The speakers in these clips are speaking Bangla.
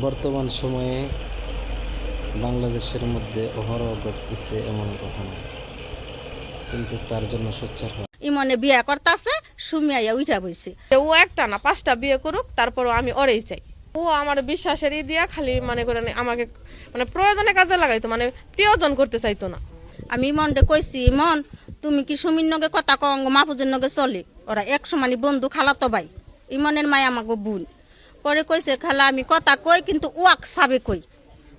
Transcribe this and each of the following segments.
বর্তমান সময়ে বাংলাদেশের মধ্যে অহরহ ঘটতেছে এমন ঘটনা, কিন্তু তার জন্য সোচ্চার হওয়া। ইমনে বিয়া করতেছে, সুমিয়া উঠা বইছে। ও একটা না 5টা বিয়ে করুক, তারপরও আমি ওরেই চাই। ও আমার বিশ্বাসের দিয়া খালি মনে করেন আমাকে মানে প্রয়োজনে কাজে লাগাইতো, মানে প্রিয়জন করতে চাইতো না। আমি ইমনরে কইছি, ইমন তুমি কি সুমির নগে কথা কঙ্গ মাহফুজের নগে চলে, ওরা এক সমানি বন্ধু খালাতো ভাই। ইমনের মায় আমাকে বোন। পরে কইছে খালা আমি কথা কই, কিন্তু ওয়াক সাবে কই,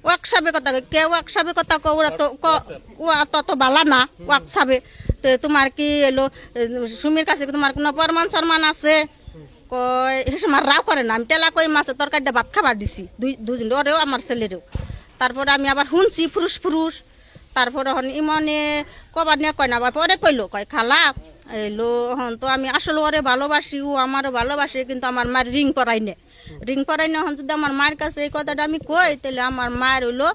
ওয়াক সাবে কথা কই। কে ওয়াক সাবে কথা কই? ওরা তো ওয়া তত বালা না ওয়াক সাবে। তো তোমার কি এলো সুমির কাছে তোমার কোনো প্রমাণ সরমান আছে? কয় হেসমার রাও করে না। আমি টেলা কই মাছে তরকারিটা ভাত খাবার দিছি দুজন, ওরেও আমার ছেলেরেও। তারপরে আমি আবার শুনছি ফুরুস ফুরুস। তারপরে হন ইমনে কবার নিয়ে কয় না, পরে কইলো কয় খালা এলো হন তো আমি আসলে ওরে ভালোবাসি, ও আমারও ভালোবাসে, কিন্তু আমার মায়ের রিং পরাই নে। রিং পরাই না হন যদি আমার মায়ের কাছে এই কথাটা আমি কই, তাহলে আমার মায়ের হইলো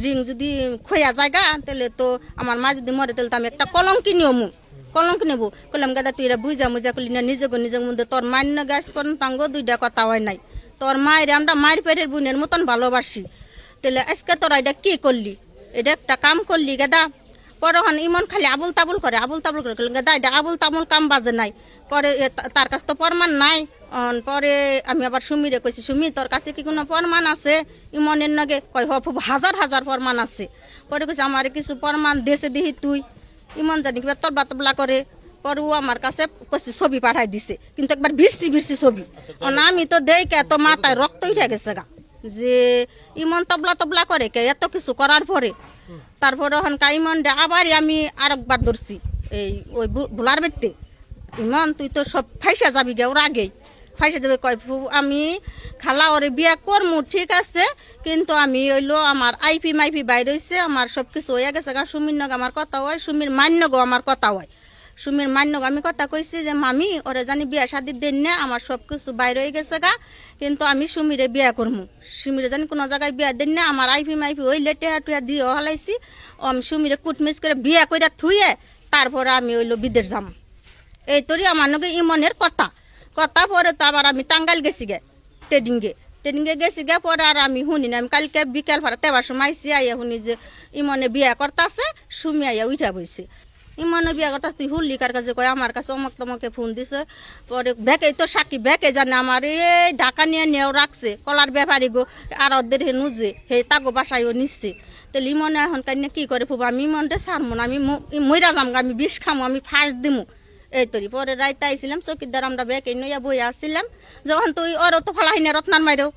রিং যদি খোয়া জায়গা, তাহলে তো আমার মা যদি মরে, তাহলে তো আমি একটা কলঙ্কি নিয়মু, কলঙ্ক নেব। কইলাম গাদা তুই এরা বুঝা মুজা করলি না, নিজের মধ্যে তোর মান্য গাছ তোর তাঙ্গ দুইটা কথা হয় নাই। তোর মায়ের আমরা মায়ের পেটের বোনের মতন ভালোবাসি, তাহলে আজকে তোরা এটা কি করলি? এটা একটা কাম করলি গাদা। পরে হন ইমন খালি আবুল তাবুল করে, আবুল তাবুল করে। গাদা এটা আবুল তাবুল কাম বাজে নাই। পরে তার কাছে তো প্রমাণ নাই। পরে আমি আবার সুমিরে কইছি, সুমি তোর কাছে কি কোনো প্রমাণ আছে ইমনের নগে? কয় খুব হাজার হাজার প্রমাণ আছে। পরে কইছে আমার কিছু প্রমাণ দেশে দিহি তুই। ইমন জানি কিবা তবলা তবলা করে। পরে ও আমার কাছে কইছে ছবি পাঠাই দিছে, কিন্তু একবার ভিড়ছি ভিড়ছি ছবি। আমি তো দেখে তো মাথায় রক্ত উঠে গেছে গা, যে ইমন তবলা তবলা করে কে এত কিছু করার পরে। তারপরে ওখানকার ইমন আবার আমি আরেকবার ধরছি এই ওই ভোলার বেতে। ইমন তুই তো সব ফাইসা যাবি গে, ওর আগেই ফাইসা যাবে। কয় আমি খালা ওরে বিয়া করমু ঠিক আছে, কিন্তু আমি হইলো আমার আইপি মাইপি বাইর হইছে, আমার সব কিছু হয়ে গেছে গা। সুমির নগ আমার কথা হয়, সুমির মান্যগো আমার কথা হয়। সুমির মান্যগ আমি কথা কইছি যে মামি ওরে জানি বিয়া শাদি দেন না, আমার সব কিছু বাইর হয়ে গেছে গা, কিন্তু আমি সুমিরে বিয়া করমু। সুমিরে জানি কোনো জায়গায় বিয়া দেন না, আমার আইপি মাইপি হইলে টেহা টুয়া দিয়ে হলাইছি। আমি সুমিরে কুটমিস করে বিয়া কইরা থুয়ে তারপরে আমি হইলো বিদেশ যাম। এই তোরই আমার নগে ইমনের কথা। কথা পরে তো আবার আমি টাঙ্গাইল গেছি গে ট্রেডিংয়ে গেছি গে। পরে আর আমি শুনি না। আমি কালকে বিকেল ভাড়া তেবার সময় আইসি, আইয়া শুনি যে ইমনে বিয়া করতেছে, সুমি আইয়া উঠা বইছে। ইমনে বিয়া করতেছে তুই হুল্লি কার কাছে? কয় আমার কাছে অমক তমকে ফোন দিছে। পরে ব্যাকে তো সাক্ষী ব্যাকে জানে আমার এই ঢাকা নিয়ে নিয়েও রাখছে, কলার ব্যাপারী গো আর ওদের হে নুজে হে তাগো বাসায়ও নিচ্ছে। তাহলে ইমনে এখন কাইনে কি করে ফুব? আমি ইমনটা ছাড়বো না, আমি মইরা যামগা, আমি বিষ খামো, আমি ফাঁস দিমু। এই তরি পরে রাইতে আইছিলাম চকিদার আমরা ব্যাকে নইয়া বই আসছিলাম, যখন তুই ওর তো ফালাহিনা রত্নার মাইরেও